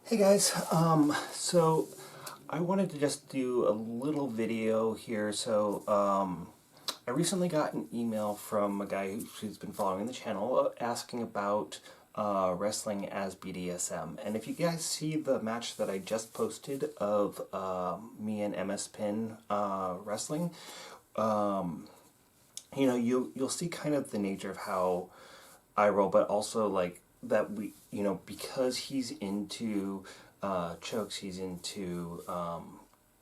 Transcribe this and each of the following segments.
Hey guys, so I wanted to just do a little video here. I recently got an email from a guy who's been following the channel asking about wrestling as BDSM. And if you guys see the match that I just posted of me and MS Pin wrestling, you'll see kind of the nature of how I roll, but also like that because he's into chokes, he's into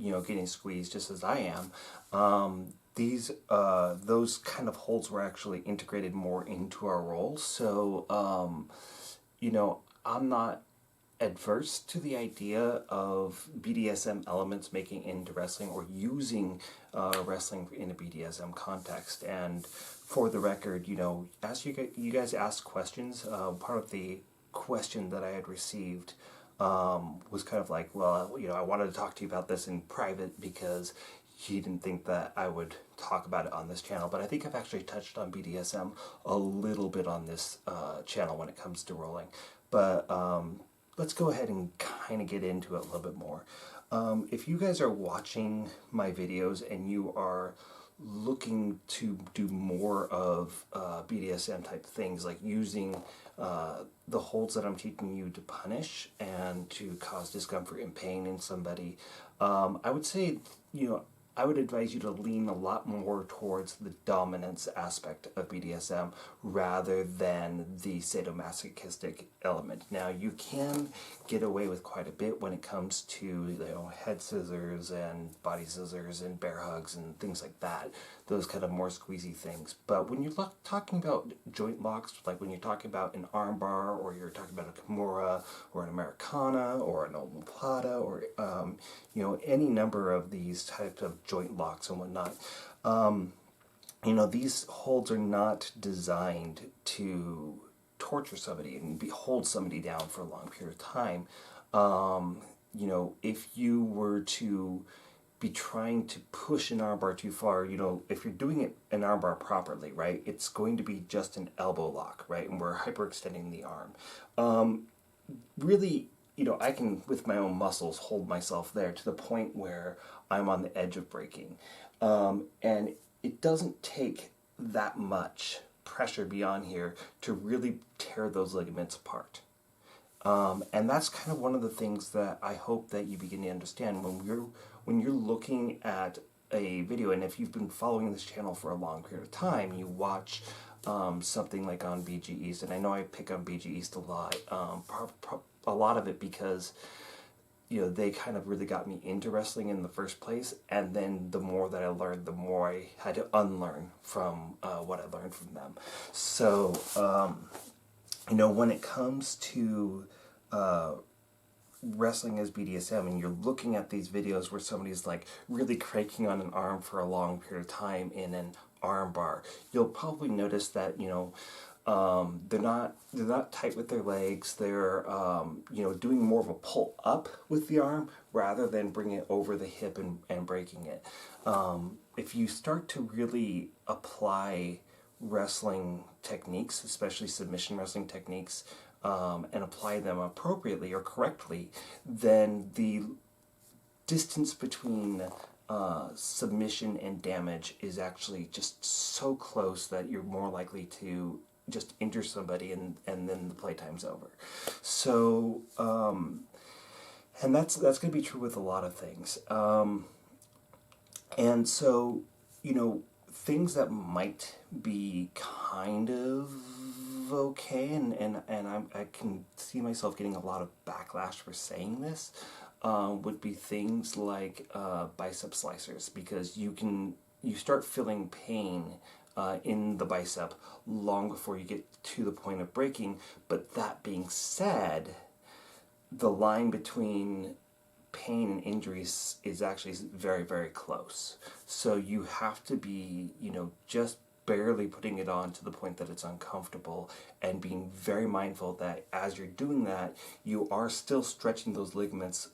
getting squeezed just as I am. Those kind of holds were actually integrated more into our role. I'm not adverse to the idea of BDSM elements making into wrestling or using wrestling in a BDSM context. And for the record, as you guys asked questions, part of the question that I had received was kind of like, well, I wanted to talk to you about this in private because he didn't think that I would talk about it on this channel. But I think I've actually touched on BDSM a little bit on this channel when it comes to rolling. But let's go ahead and kind of get into it a little bit more. If you guys are watching my videos and you are looking to do more of BDSM type things, like using the holds that I'm teaching you to punish and to cause discomfort and pain in somebody, I would say, I would advise you to lean a lot more towards the dominance aspect of BDSM rather than the sadomasochistic element. Now, you can get away with quite a bit when it comes to head scissors and body scissors and bear hugs and things like that, those kind of more squeezy things. But when you're talking about joint locks, like when you're talking about an armbar, or you're talking about a Kimura or an Americana or an omoplata, or any number of these types of joint locks and whatnot, these holds are not designed to torture somebody and hold somebody down for a long period of time. If you were to be trying to push an armbar too far, if you're doing an armbar properly, right, it's going to be just an elbow lock, right, and we're hyperextending the arm. Really, I can, with my own muscles, hold myself there to the point where I'm on the edge of breaking. And it doesn't take that much pressure beyond here to really tear those ligaments apart. And that's kind of one of the things that I hope that you begin to understand when you're looking at a video. And if you've been following this channel for a long period of time, you watch something like on BG East, and I know I pick on BG East a lot, a lot of it because they kind of really got me into wrestling in the first place, and then the more that I learned, the more I had to unlearn from what I learned from them. So when it comes to wrestling as BDSM, and you're looking at these videos where somebody's like really cranking on an arm for a long period of time in an arm bar, you'll probably notice that they're not tight with their legs. They're doing more of a pull up with the arm rather than bringing it over the hip and breaking it. If you start to really apply wrestling techniques, especially submission wrestling techniques, and apply them appropriately or correctly, then the distance between submission and damage is actually just so close that you're more likely to just injure somebody and then the playtime's over. So, and that's going to be true with a lot of things. And so, things that might be kind of okay, and I can see myself getting a lot of backlash for saying this, would be things like bicep slicers, because you start feeling pain in the bicep long before you get to the point of breaking. But that being said, the line between pain and injuries is actually very, very close. So you have to be, just barely putting it on to the point that it's uncomfortable, and being very mindful that as you're doing that, you are still stretching those ligaments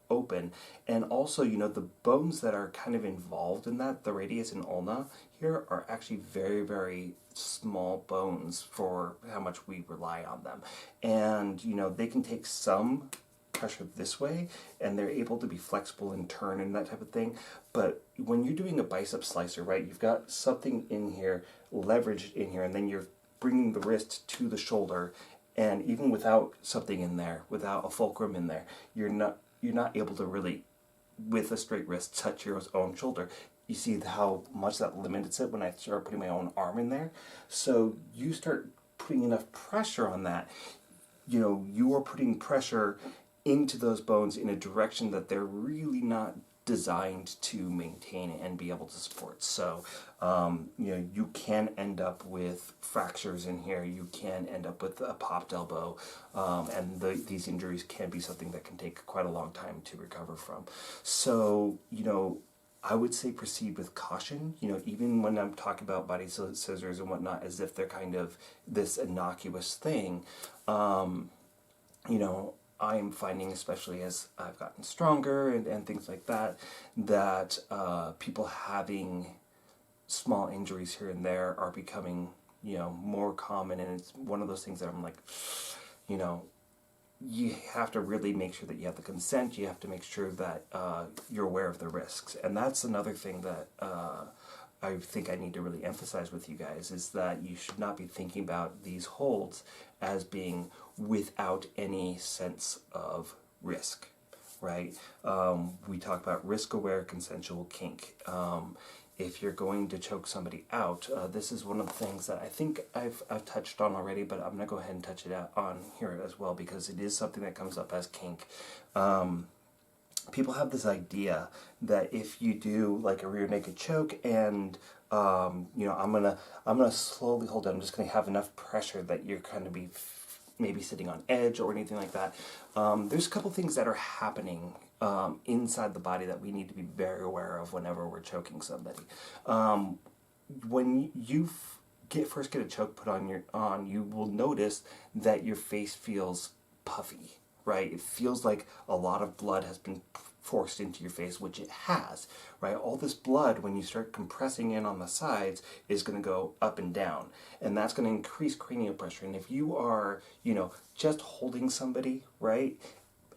open. And also, the bones that are kind of involved in that, the radius and ulna here, are actually very, very small bones for how much we rely on them. And, they can take some pressure this way, and they're able to be flexible and turn and that type of thing. But when you're doing a bicep slicer, right, you've got something in here, leveraged in here, and then you're bringing the wrist to the shoulder, and even without something in there, without a fulcrum in there, you're not able to really, with a straight wrist, touch your own shoulder. You see how much that limits it when I start putting my own arm in there. So you start putting enough pressure on that, you are putting pressure into those bones in a direction that they're really not designed to maintain and be able to support. So, you can end up with fractures in here. You can end up with a popped elbow, and these injuries can be something that can take quite a long time to recover from. So, I would say proceed with caution. Even when I'm talking about body scissors and whatnot, as if they're kind of this innocuous thing, I'm finding, especially as I've gotten stronger and things like that, that people having small injuries here and there are becoming, more common. And it's one of those things that I'm like, you have to really make sure that you have the consent. You have to make sure that you're aware of the risks. And that's another thing that I think I need to really emphasize with you guys, is that you should not be thinking about these holds as being without any sense of risk, right? We talk about risk-aware consensual kink. If you're going to choke somebody out, this is one of the things that I think I've touched on already, but I'm going to go ahead and touch it out on here as well, because it is something that comes up as kink. People have this idea that if you do like a rear naked choke and I'm gonna slowly hold it, I'm just gonna have enough pressure that you're kind of be maybe sitting on edge or anything like that. There's a couple things that are happening inside the body that we need to be very aware of whenever we're choking somebody. When you first get a choke put on, you will notice that your face feels puffy, right? It feels like a lot of blood has been forced into your face, which it has, right? All this blood, when you start compressing in on the sides, is going to go up and down, and that's going to increase cranial pressure. And if you are, just holding somebody, right,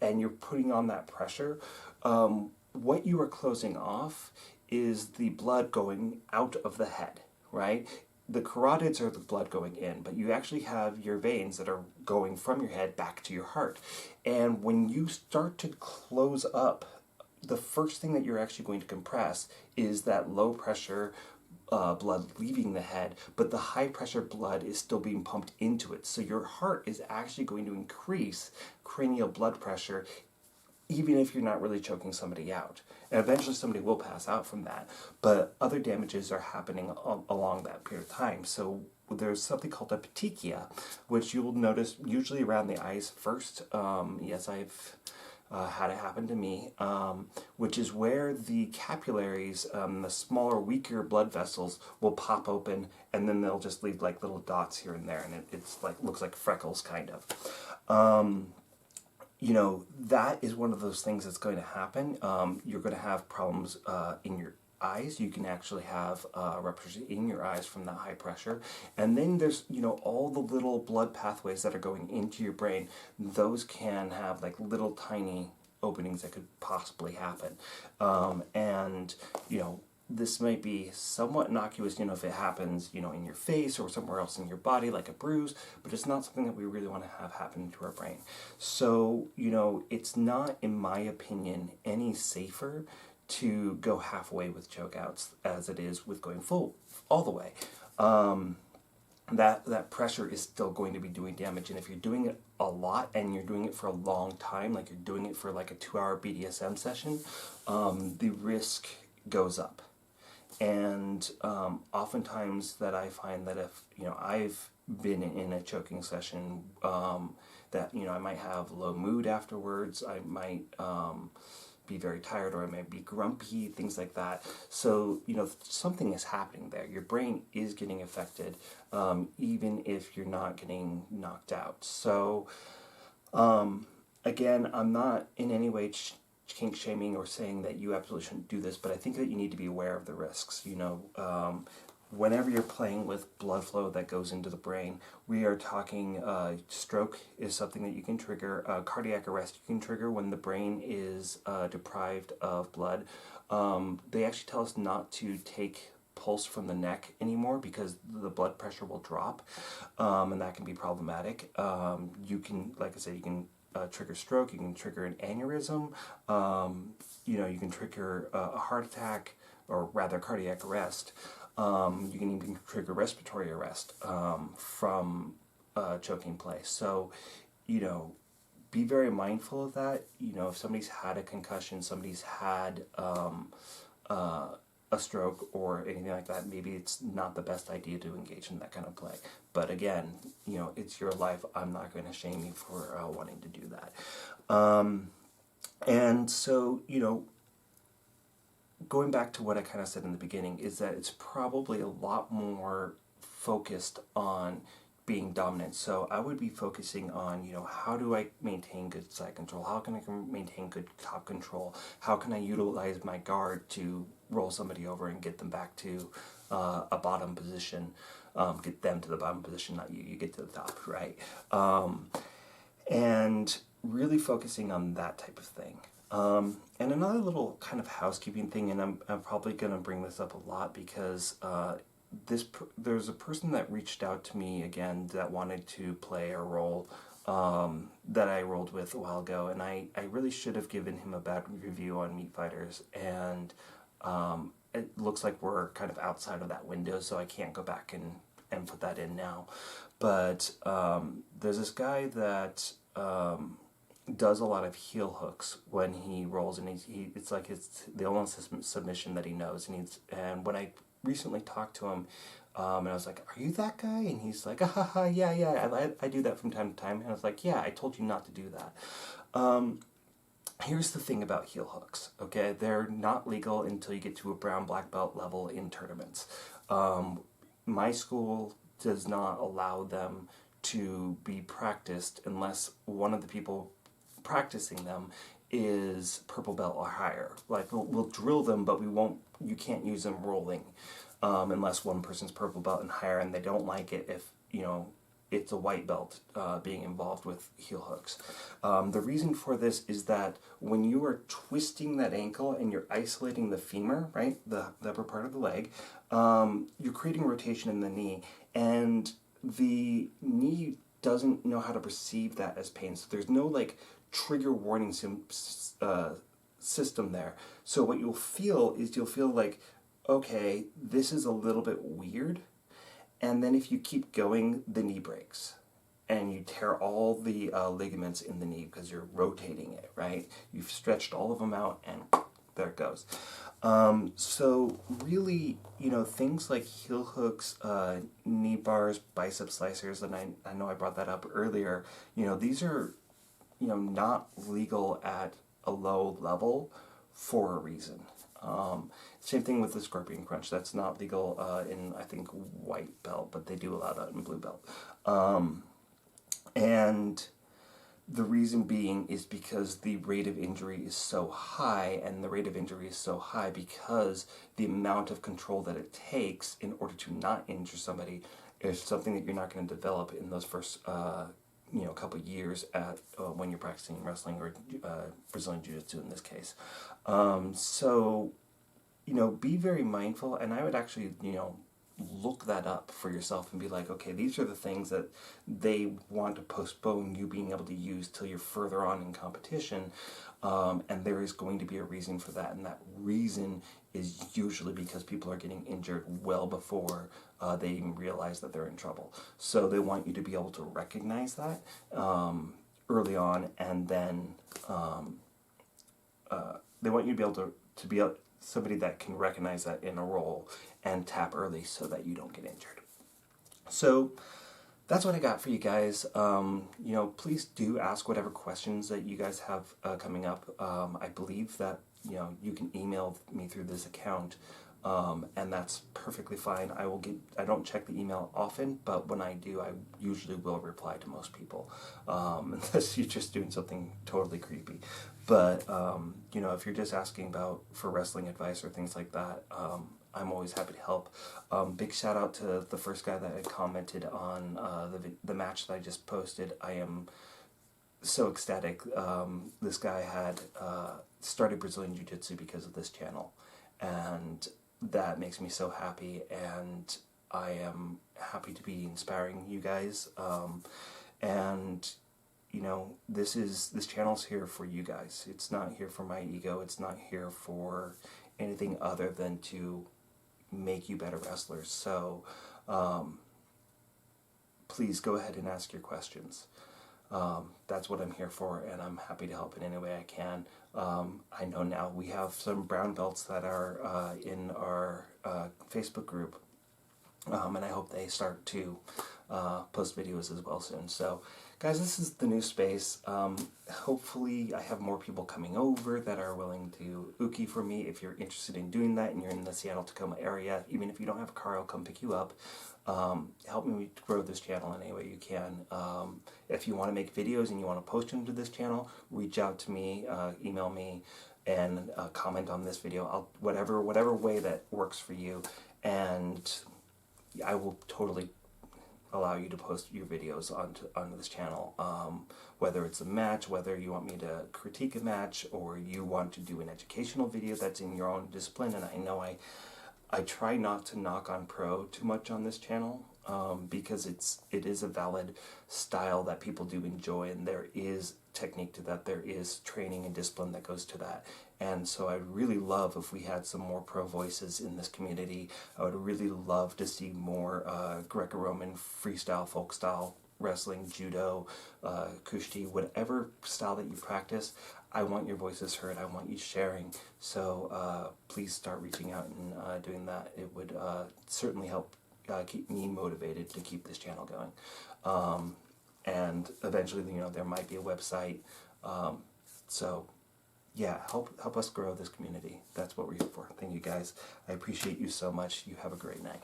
and you're putting on that pressure, what you are closing off is the blood going out of the head, right? The carotids are the blood going in, but you actually have your veins that are going from your head back to your heart. And when you start to close up, the first thing that you're actually going to compress is that low pressure blood leaving the head, but the high pressure blood is still being pumped into it. So your heart is actually going to increase cranial blood pressure, even if you're not really choking somebody out. And eventually somebody will pass out from that, but other damages are happening along that period of time. So there's something called a petechia, which you'll notice usually around the eyes first. Yes, I've had it happen to me, which is where the capillaries, the smaller, weaker blood vessels, will pop open, and then they'll just leave like little dots here and there, and it's like looks like freckles, kind of. That is one of those things that's going to happen. You're going to have problems in your eyes. You can actually have ruptures in your eyes from that high pressure. And then there's, all the little blood pathways that are going into your brain. Those can have like little tiny openings that could possibly happen. This might be somewhat innocuous, if it happens, in your face or somewhere else in your body, like a bruise, but it's not something that we really want to have happen to our brain. So, it's not, in my opinion, any safer to go halfway with chokeouts as it is with going all the way. That pressure is still going to be doing damage, and if you're doing it a lot and you're doing it for a long time, like you're doing it for like a 2-hour BDSM session, the risk goes up. And oftentimes that I find that if, I've been in a choking session, that, I might have low mood afterwards, I might be very tired, or I might be grumpy, things like that. So, something is happening there. Your brain is getting affected, even if you're not getting knocked out. So, again, I'm not in any way kink shaming or saying that you absolutely shouldn't do this, but I think that you need to be aware of the risks. whenever you're playing with blood flow that goes into the brain, we are talking stroke is something that you can trigger, cardiac arrest you can trigger when the brain is deprived of blood. They actually tell us not to take pulse from the neck anymore because the blood pressure will drop, and that can be problematic. You can, like I said, you can trigger stroke, you can trigger an aneurysm, you can trigger a heart attack, or rather cardiac arrest. You can even trigger respiratory arrest from choking play. So, be very mindful of that. If somebody's had a concussion, somebody's had a stroke or anything like that, maybe it's not the best idea to engage in that kind of play. But again, it's your life. I'm not going to shame you for wanting to do that. And so, going back to what I kind of said in the beginning, is that it's probably a lot more focused on being dominant. So I would be focusing on, how do I maintain good side control? How can I maintain good top control? How can I utilize my guard to roll somebody over and get them back to a bottom position? Get them to the bottom position, not you. You get to the top, right? And really focusing on that type of thing. And another little kind of housekeeping thing, and I'm probably going to bring this up a lot because there's a person that reached out to me again that wanted to play a role that I rolled with a while ago, and I really should have given him a bad review on Meat Fighters, and it looks like we're kind of outside of that window, so I can't go back and put that in now. But there's this guy that does a lot of heel hooks when he rolls, and it's like it's the only submission that he knows. And when I recently talked to him, and I was like, "Are you that guy?" And he's like, yeah, I do that from time to time." And I was like, "Yeah, I told you not to do that." Here's the thing about heel hooks, okay? They're not legal until you get to a brown black belt level in tournaments. My school does not allow them to be practiced unless one of the people practicing them is purple belt or higher. Like we'll drill them, but you can't use them rolling unless one person's purple belt and higher, and they don't like it if it's a white belt being involved with heel hooks. The reason for this is that when you are twisting that ankle and you're isolating the femur, right, the upper part of the leg, you're creating rotation in the knee, and the knee doesn't know how to perceive that as pain. So there's no trigger warning system there. So what you'll feel like, okay, this is a little bit weird. And then if you keep going, the knee breaks. And you tear all the ligaments in the knee because you're rotating it, right? You've stretched all of them out, and there it goes. So really, things like heel hooks, knee bars, bicep slicers, and I know I brought that up earlier, these are, not legal at a low level for a reason. Same thing with the scorpion crunch. That's not legal in, I think, white belt, but they do allow that in blue belt. And the reason being is because the rate of injury is so high, and the rate of injury is so high because the amount of control that it takes in order to not injure somebody is something that you're not going to develop in those first couple years at when you're practicing wrestling or Brazilian Jiu-Jitsu in this case. So be very mindful, and I would actually, look that up for yourself and be like, okay, these are the things that they want to postpone you being able to use till you're further on in competition, and there is going to be a reason for that, and that reason is usually because people are getting injured well before they even realize that they're in trouble. So they want you to be able to recognize that early on, and then they want you to be able to be somebody that can recognize that in a role and tap early so that you don't get injured. So that's what I got for you guys. Please do ask whatever questions that you guys have coming up. I believe that you can email me through this account, and that's perfectly fine. I don't check the email often, but when I do, I usually will reply to most people, unless you're just doing something totally creepy. But if you're just asking for wrestling advice or things like that, I'm always happy to help. Big shout out to the first guy that had commented on the match that I just posted. I am so ecstatic. This guy had started Brazilian Jiu-Jitsu because of this channel, and that makes me so happy, and I am happy to be inspiring you guys. And you know, this channel's here for you guys. It's not here for my ego. It's not here for anything other than to make you better wrestlers. So please go ahead and ask your questions. That's what I'm here for, and I'm happy to help in any way I can. I know now we have some brown belts that are in our Facebook group, and I hope they start to post videos as well soon. So guys, this is the new space. Hopefully I have more people coming over that are willing to uki for me. If you're interested in doing that and you're in the Seattle-Tacoma area, even if you don't have a car, I'll come pick you up. Help me grow this channel in any way you can. If you want to make videos and you want to post them to this channel, reach out to me, email me, and comment on this video. Whatever way that works for you, and I will totally allow you to post your videos onto this channel. Whether it's a match, whether you want me to critique a match, or you want to do an educational video that's in your own discipline. And I know I try not to knock on pro too much on this channel, because it is a valid style that people do enjoy, and there is technique to that, there is training and discipline that goes to that. And so I'd really love if we had some more pro voices in this community. I would really love to see more Greco-Roman freestyle, folk style wrestling, judo, kushti, whatever style that you practice. I want your voices heard. I want you sharing. So please start reaching out and doing that. It would certainly help keep me motivated to keep this channel going. And eventually, you know, there might be a website. So yeah, help us grow this community. That's what we're here for. Thank you guys. I appreciate you so much. You have a great night.